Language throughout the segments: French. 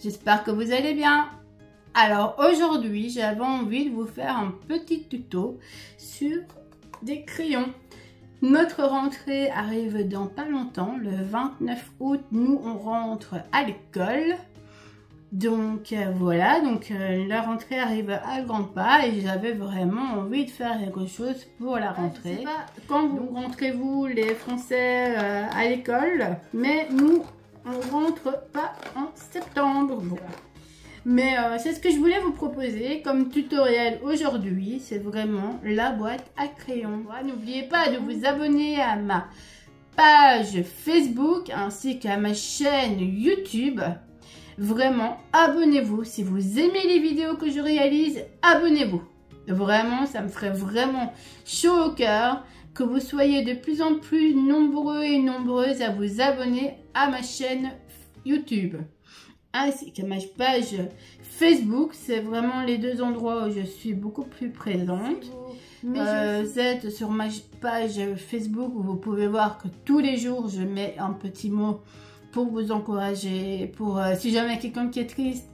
j'espère que vous allez bien. Alors aujourd'hui, j'avais envie de vous faire un petit tuto sur des crayons. Notre rentrée arrive dans pas longtemps, le 29 août, nous on rentre à l'école. Donc voilà, la rentrée arrive à grands pas et j'avais vraiment envie de faire quelque chose pour la rentrée. Je sais pas quand vous rentrez-vous les Français à l'école, mais nous on rentre pas en septembre. Bon. Mais c'est ce que je voulais vous proposer comme tutoriel aujourd'hui, c'est vraiment la boîte à crayons. N'oubliez pas de vous abonner à ma page Facebook ainsi qu'à ma chaîne YouTube. Vraiment, abonnez-vous. Si vous aimez les vidéos que je réalise, abonnez-vous. Vraiment, ça me ferait vraiment chaud au cœur que vous soyez de plus en plus nombreux et nombreuses à vous abonner à ma chaîne YouTube. Ainsi qu'à ma page Facebook, c'est vraiment les deux endroits où je suis beaucoup plus présente. Vous êtes sur ma page Facebook où vous pouvez voir que tous les jours, je mets un petit mot pour vous encourager, pour si jamais quelqu'un qui est triste,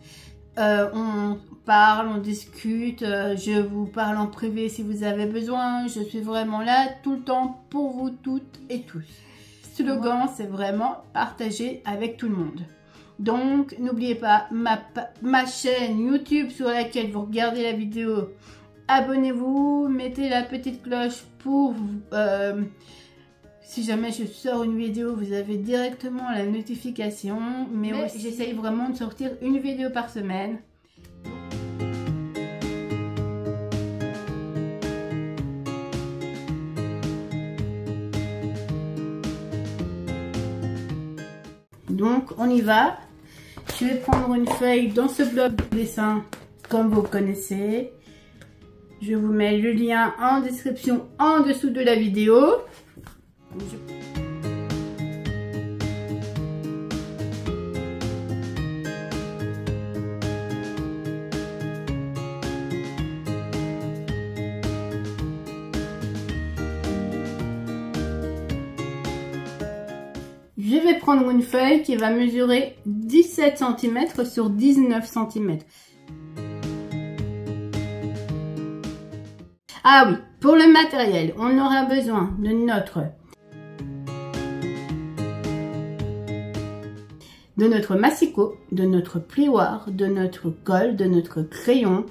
on parle, on discute, je vous parle en privé si vous avez besoin, je suis vraiment là tout le temps pour vous toutes et tous. Le slogan, c'est vraiment partager avec tout le monde. Donc, n'oubliez pas ma chaîne YouTube sur laquelle vous regardez la vidéo, abonnez-vous, mettez la petite cloche pour si jamais je sors une vidéo, vous avez directement la notification. Mais aussi, j'essaye vraiment de sortir une vidéo par semaine. Donc, on y va. Je vais prendre une feuille dans ce bloc de dessin, comme vous connaissez. Je vous mets le lien en description en dessous de la vidéo. Je vais prendre une feuille qui va mesurer 17 cm sur 19 cm. Ah oui, pour le matériel, on aura besoin de notre massicot, de notre plioir, de notre colle, de notre crayon,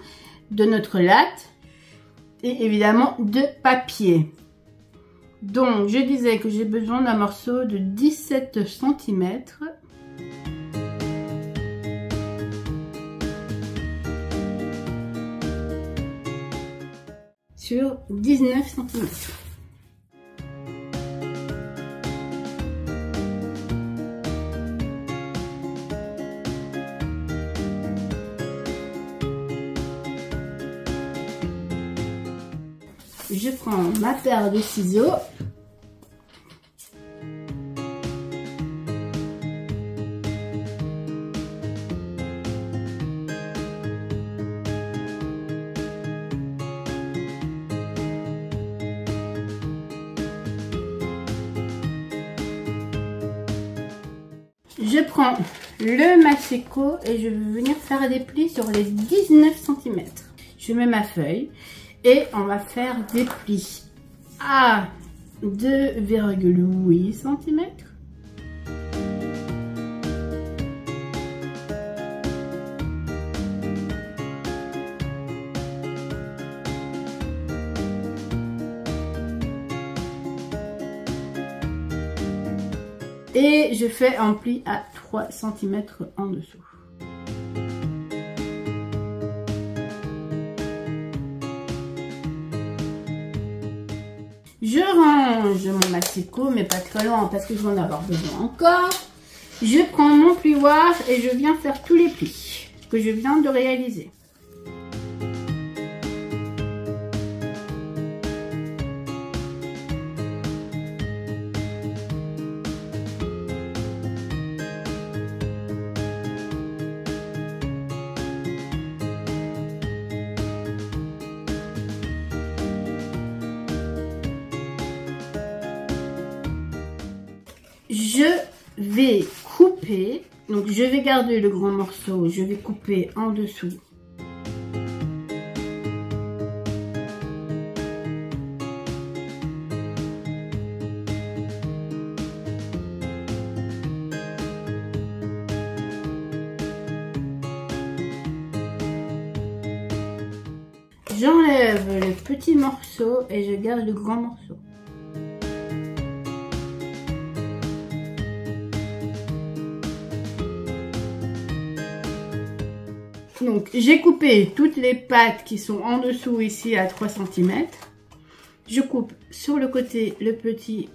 de notre latte et évidemment de papier. Donc, je disais que j'ai besoin d'un morceau de 17 cm. Sur 19 cm. Je prends ma paire de ciseaux. Je prends le massicot et je vais venir faire des plis sur les 19 cm. Je mets ma feuille. Et on va faire des plis à 2,8 cm. Et je fais un pli à 3 cm en dessous. Je range mon massicot, mais pas très loin parce que je vais en avoir besoin encore. Je prends mon plioir et je viens faire tous les plis que je viens de réaliser. Je vais couper, donc Donc je vais garder le grand morceau, je vais couper en dessous. J'enlève le petit morceau et je garde le grand morceau. Donc j'ai coupé toutes les pattes qui sont en dessous ici à 3 cm. Je coupe sur le côté le petit,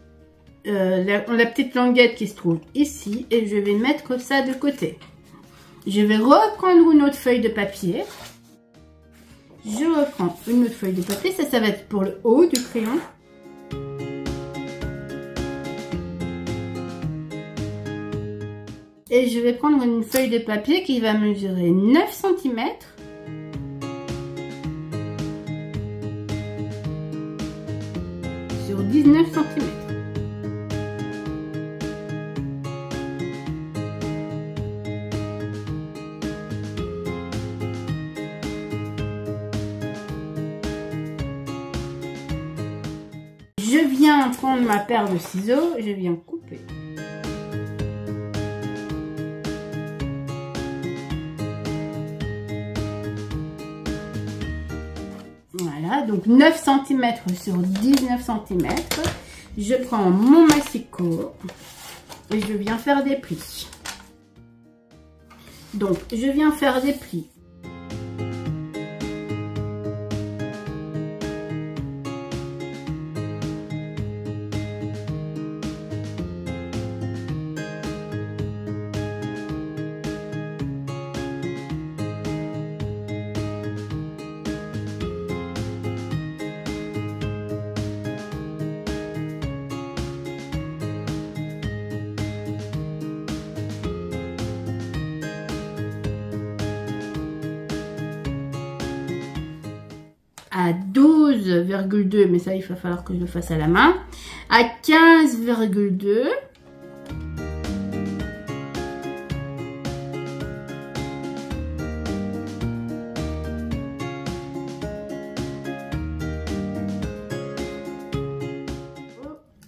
la petite languette qui se trouve ici et je vais mettre ça de côté. Je vais reprendre une autre feuille de papier. Je reprends une autre feuille de papier, ça va être pour le haut du crayon. Et je vais prendre une feuille de papier qui va mesurer 9 cm. Sur 19 cm. Je viens prendre ma paire de ciseaux, je viens couper. Voilà, donc 9 cm sur 19 cm. Je prends mon massicot et je viens faire des plis. Donc, je viens faire des plis. À 12,2, mais ça il va falloir que je le fasse à la main, à 15,2,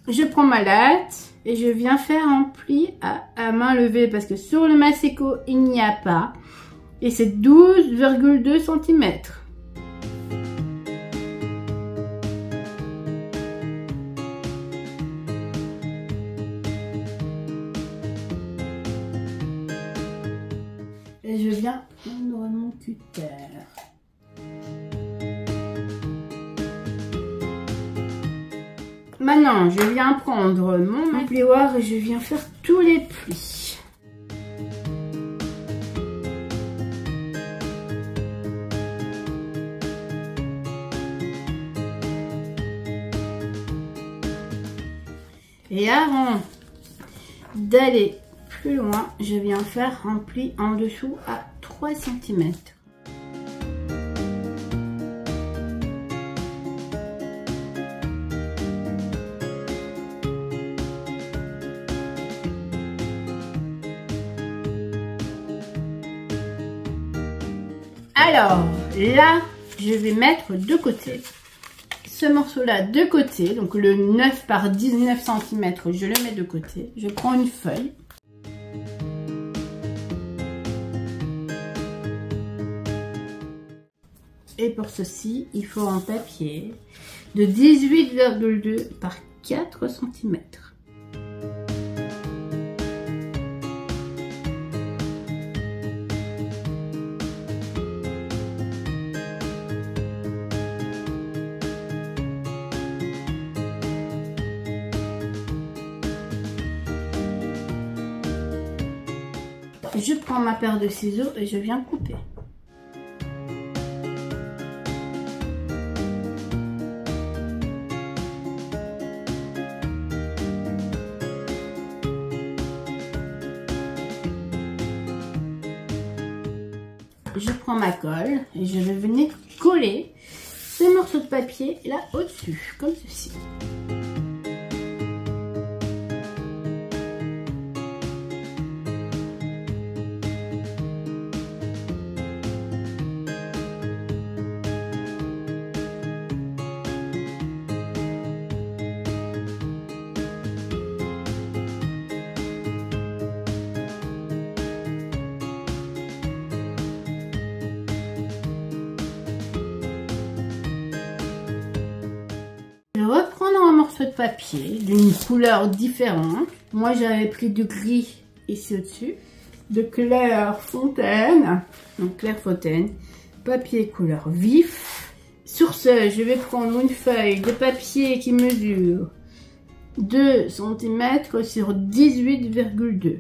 je prends ma latte et je viens faire un pli à main levée parce que sur le massicot il n'y a pas et c'est 12,2 cm. Et je viens prendre mon cutter. Maintenant, je viens prendre mon plioir et je viens faire tous les plis. Et avant d'aller plus loin, je viens faire un pli en dessous à 3 cm. Alors là, je vais mettre de côté ce morceau-là de côté, donc le 9 par 19 cm, je le mets de côté. Je prends une feuille. Et pour ceci, il faut un papier de 18,2 par 4 cm. Je prends ma paire de ciseaux et je viens couper. Je prends ma colle et je vais venir coller ce morceau de papier là au-dessus, comme ceci. morceaux de papier d'une couleur différente. Moi, j'avais pris du gris ici au-dessus, de clair fontaine, donc clair fontaine, papier couleur vif. Sur ce, je vais prendre une feuille de papier qui mesure 2 cm sur 18,2.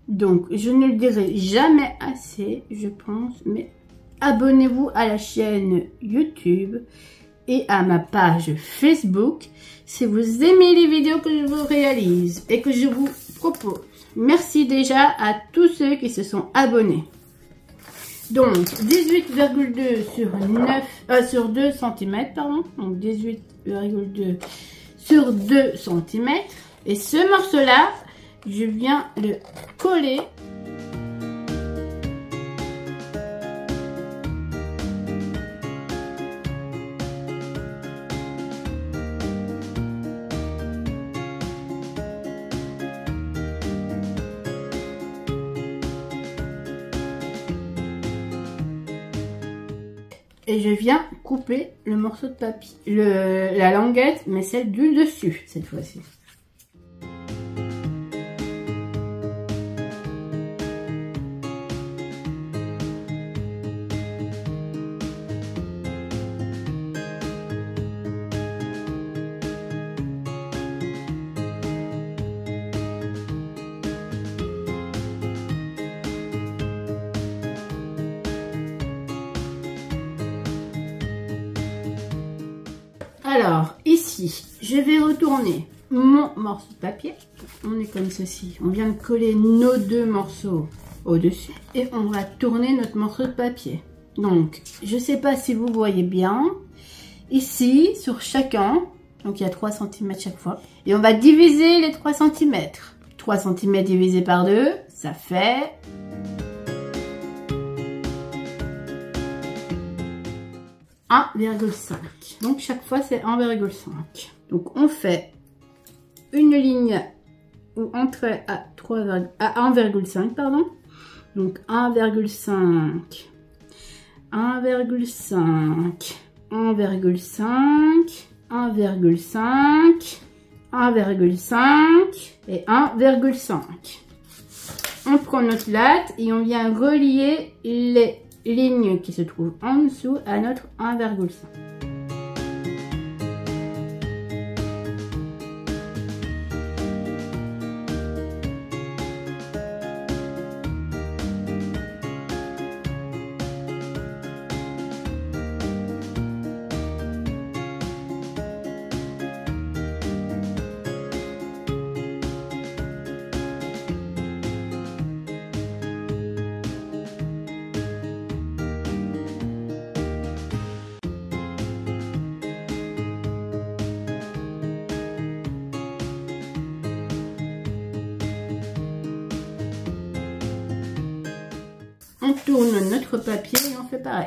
Donc, je ne le dirai jamais assez, je pense, mais abonnez-vous à la chaîne YouTube et à ma page Facebook si vous aimez les vidéos que je vous réalise et que je vous propose. Merci déjà à tous ceux qui se sont abonnés. Donc, 18,2 sur 2 cm, pardon. Donc, 18,2 sur 2 cm. Et ce morceau-là, je viens le coller . Et je viens couper le morceau de papier, la languette, mais celle du dessus cette fois-ci. Alors, ici, je vais retourner mon morceau de papier. On est comme ceci. On vient de coller nos deux morceaux au-dessus. Et on va tourner notre morceau de papier. Donc, je ne sais pas si vous voyez bien. Ici, sur chacun, donc il y a 3 cm chaque fois. Et on va diviser les 3 cm. 3 cm divisé par 2, ça fait... « 1,5 ». Donc chaque fois c'est 1,5. Donc on fait une ligne ou un trait à 1,5 pardon. Donc 1,5, 1,5, 1,5, 1,5, 1,5 et 1,5. On prend notre latte et on vient relier les lignes qui se trouvent en dessous à notre 1,5. On tourne notre papier et on fait pareil.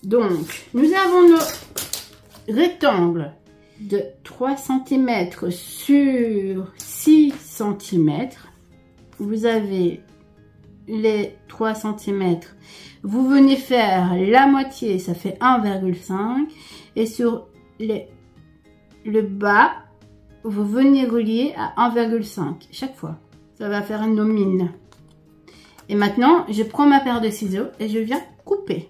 Donc, nous avons nos rectangles de 3 cm sur 6 cm. Vous avez les 3 cm. Vous venez faire la moitié, ça fait 1,5. Et sur le bas, vous venez relier à 1,5 chaque fois. Ça va faire une mine. Et maintenant, je prends ma paire de ciseaux et je viens couper.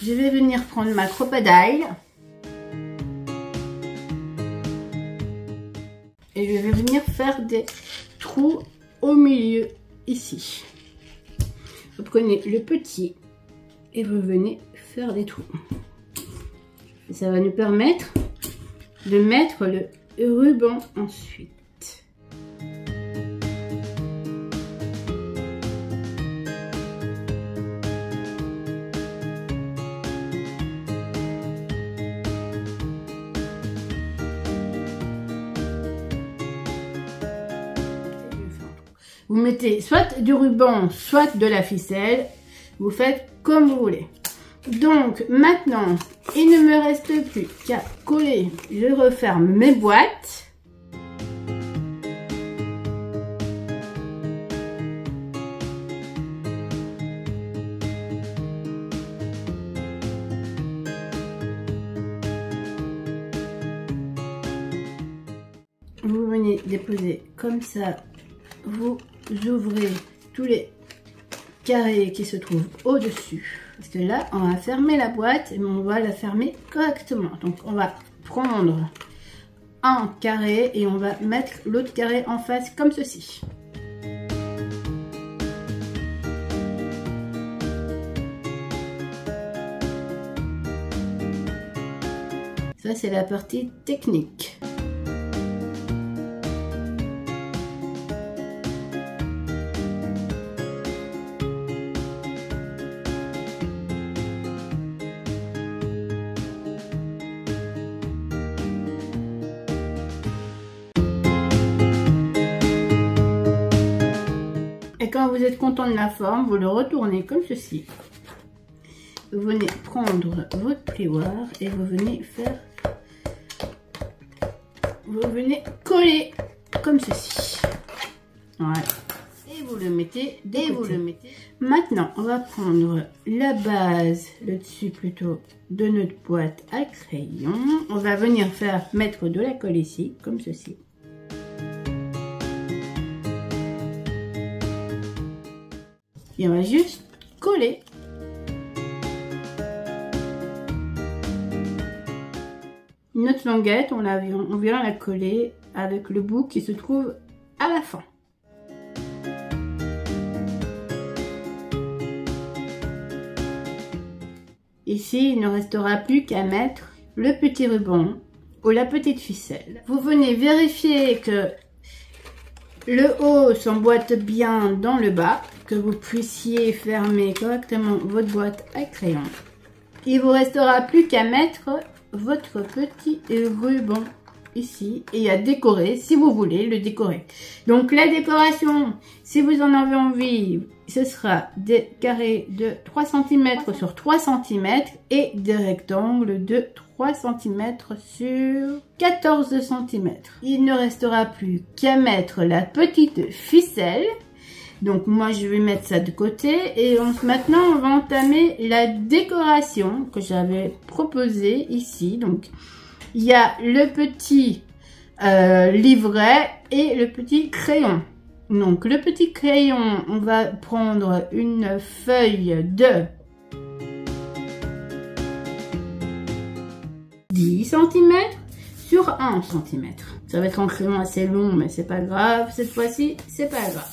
je vais venir prendre ma crocodile. Et je vais venir faire des trous au milieu, ici. Vous prenez le petit et vous venez faire des trous. Et ça va nous permettre de mettre le ruban ensuite. Vous mettez soit du ruban, soit de la ficelle. Vous faites comme vous voulez. Donc maintenant, il ne me reste plus qu'à coller. Je referme mes boîtes. Vous venez déposer comme ça. Vous ouvrez tous les carrés qui se trouvent au-dessus. Parce que là, on va fermer la boîte et on va la fermer correctement. Donc, on va prendre un carré et on va mettre l'autre carré en face comme ceci. Ça, c'est la partie technique. Et quand vous êtes content de la forme, vous le retournez comme ceci. Vous venez prendre votre plioir et vous venez faire... Vous venez coller comme ceci. Voilà. Et vous le mettez, Maintenant, on va prendre la base, le dessus plutôt, de notre boîte à crayon. On va venir mettre de la colle ici, comme ceci. Et on va juste coller. Notre languette, on vient la coller avec le bout qui se trouve à la fin. Ici, il ne restera plus qu'à mettre le petit ruban ou la petite ficelle. Vous venez vérifier que le haut s'emboîte bien dans le bas, que vous puissiez fermer correctement votre boîte à crayon. Il vous restera plus qu'à mettre votre petit ruban ici et à décorer si vous voulez le décorer. Donc la décoration, si vous en avez envie, ce sera des carrés de 3 cm sur 3 cm et des rectangles de 3 cm sur 14 cm. Il ne restera plus qu'à mettre la petite ficelle. Donc moi je vais mettre ça de côté et maintenant on va entamer la décoration que j'avais proposée ici. Donc il y a le petit livret et le petit crayon. Donc le petit crayon, on va prendre une feuille de 10 cm sur 1 cm. Ça va être un crayon assez long mais c'est pas grave, cette fois-ci c'est pas grave.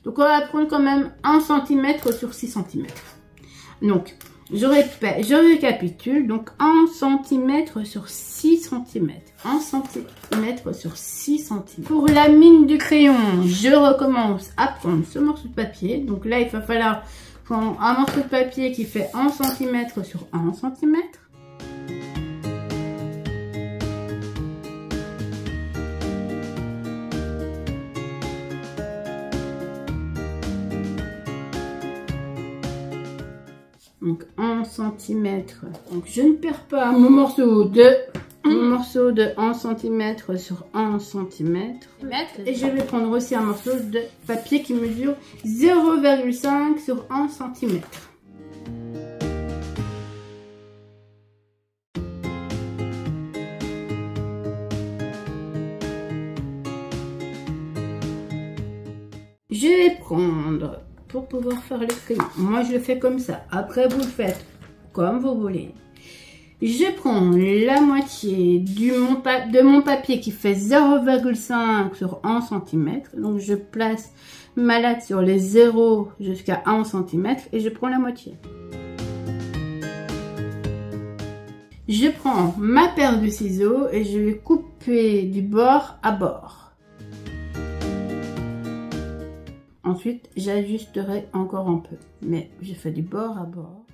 Donc on va prendre quand même 1 cm sur 6 cm. Donc je récapitule. Donc 1 cm sur 6 cm. 1 cm sur 6 cm. Pour la mine du crayon, je recommence à prendre ce morceau de papier. Donc là, il va falloir prendre un morceau de papier qui fait 1 cm sur 1 cm. Donc 1 cm. Donc je ne perds pas mon morceau de 1 cm sur 1 cm. Et je vais prendre aussi un morceau de papier qui mesure 0,5 sur 1 cm. Je vais prendre, pour pouvoir faire le crayon, moi je le fais comme ça, après vous le faites comme vous voulez. Je prends la moitié de mon papier qui fait 0,5 sur 1 cm. Donc je place ma latte sur les 0 jusqu'à 1 cm et je prends la moitié. Je prends ma paire de ciseaux et je vais couper du bord à bord. Ensuite, j'ajusterai encore un peu, mais je fais du bord à bord.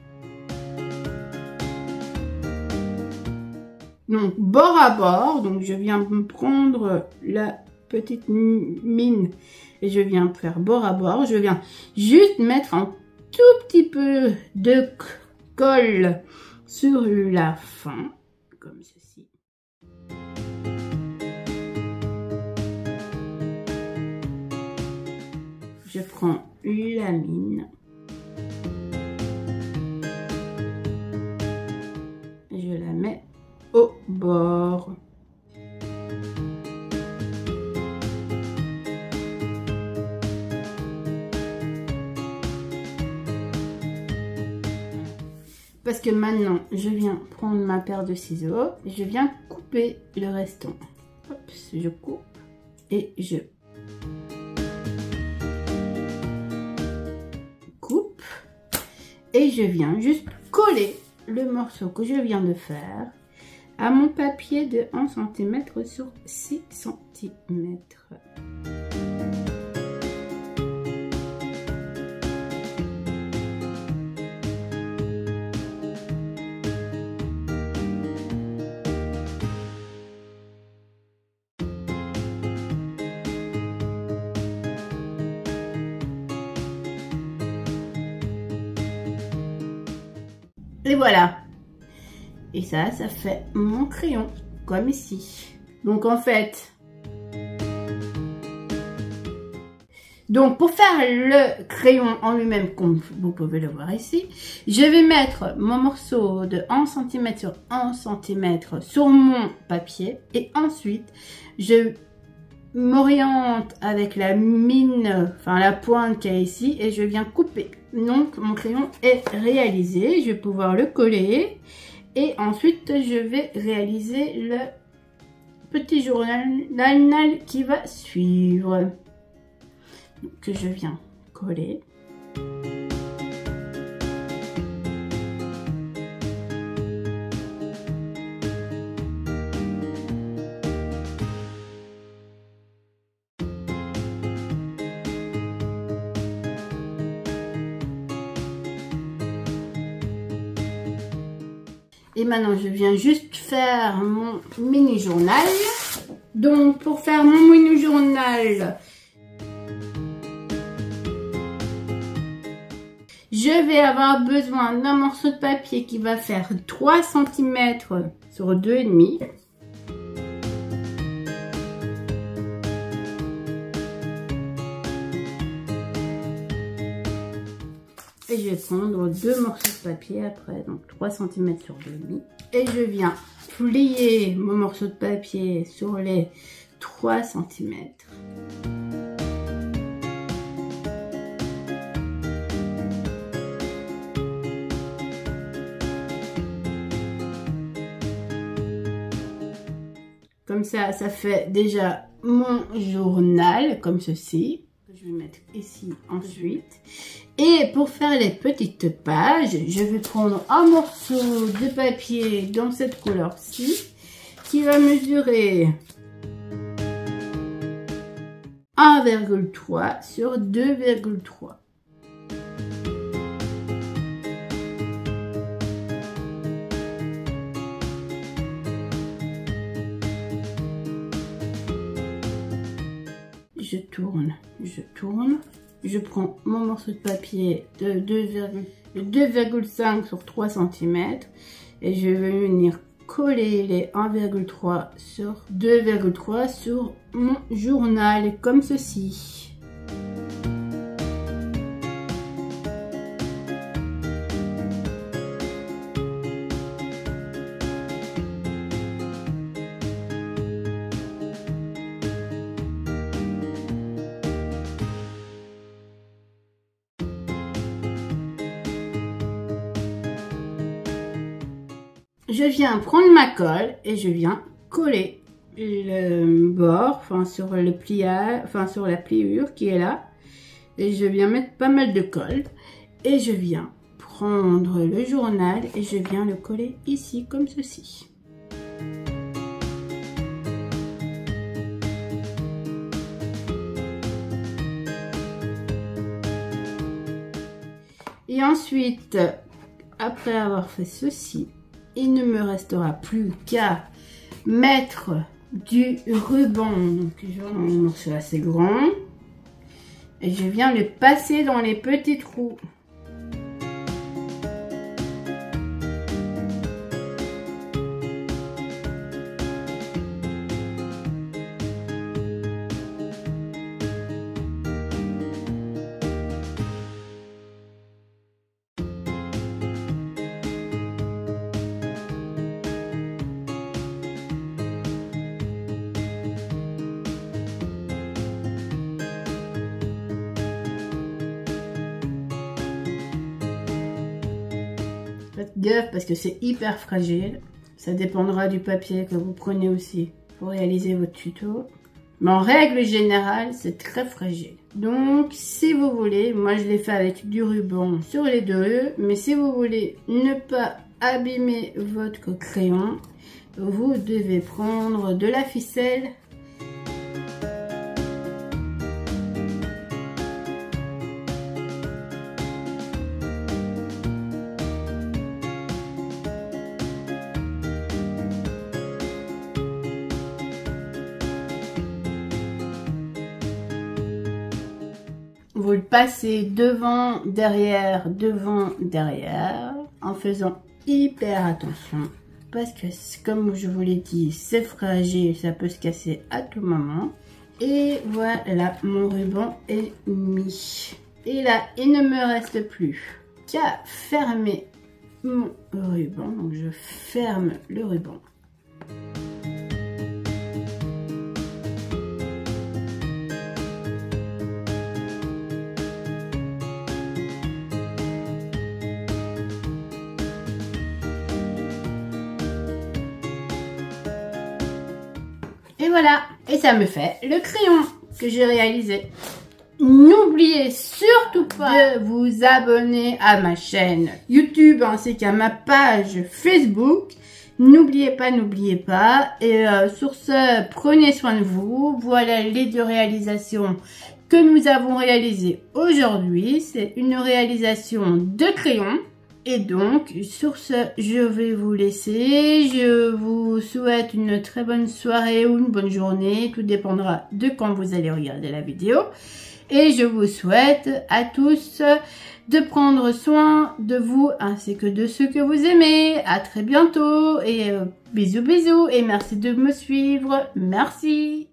Donc, bord à bord, donc je viens me prendre la petite mine et je viens faire bord à bord. Je viens juste mettre un tout petit peu de colle sur la fin, comme ceci. Je prends la mine. Et je la mets au bord. Parce que maintenant, je viens prendre ma paire de ciseaux et je viens couper le restant. Hop, je coupe et je coupe et je viens juste coller le morceau que je viens de faire à mon papier de 1 cm sur 6 cm. Et voilà. Et ça fait mon crayon, comme ici. Donc en fait, pour faire le crayon en lui-même, comme vous pouvez le voir ici, je vais mettre mon morceau de 1 cm sur 1 cm sur mon papier. Et ensuite, je m'oriente avec la mine, enfin la pointe qu'il y a ici, et je viens couper. Donc mon crayon est réalisé, je vais pouvoir le coller. Et ensuite, je vais réaliser le petit journal qui va suivre. Que je viens coller. Et maintenant, je viens juste faire mon mini journal. Donc, pour faire mon mini journal, je vais avoir besoin d'un morceau de papier qui va faire 3 cm sur 2,5 cm. Et je vais prendre 2 morceaux de papier après, donc 3 cm sur 2,5 cm. Et je viens plier mon morceau de papier sur les 3 cm. Comme ça fait déjà mon journal, comme ceci. Je vais mettre ici ensuite. Et pour faire les petites pages, je vais prendre un morceau de papier dans cette couleur-ci, qui va mesurer 1,3 sur 2,3. Je tourne, je prends mon morceau de papier de 2,5 sur 3 cm et je vais venir coller les 1,3 sur 2,3 sur mon journal comme ceci. je viens prendre ma colle et je viens coller le bord, enfin sur le pliage, enfin sur la pliure qui est là. Et je viens mettre pas mal de colle et je viens prendre le journal et je viens le coller ici comme ceci. Et ensuite, après avoir fait ceci, il ne me restera plus qu'à mettre du ruban. Donc un morceau assez grand. Et je viens le passer dans les petits trous. Faites gaffe parce que c'est hyper fragile. Ça dépendra du papier que vous prenez aussi pour réaliser votre tuto. Mais en règle générale, c'est très fragile. Donc, si vous voulez, moi je l'ai fait avec du ruban sur les deux. Mais si vous voulez ne pas abîmer votre crayon, vous devez prendre de la ficelle. Vous le passez devant, derrière, en faisant hyper attention. Parce que, comme je vous l'ai dit, c'est fragile, ça peut se casser à tout moment. Et voilà, mon ruban est mis. Et là, il ne me reste plus qu'à fermer mon ruban. Donc, je ferme le ruban. Et voilà, et ça me fait le crayon que j'ai réalisé. N'oubliez surtout pas de vous abonner à ma chaîne YouTube ainsi qu'à ma page Facebook. N'oubliez pas. Et sur ce, prenez soin de vous. Voilà les deux réalisations que nous avons réalisées aujourd'hui. C'est une réalisation de crayon. Et donc, sur ce, je vais vous laisser. Je vous souhaite une très bonne soirée ou une bonne journée. Tout dépendra de quand vous allez regarder la vidéo. Et je vous souhaite à tous de prendre soin de vous ainsi que de ceux que vous aimez. À très bientôt et bisous et merci de me suivre. Merci.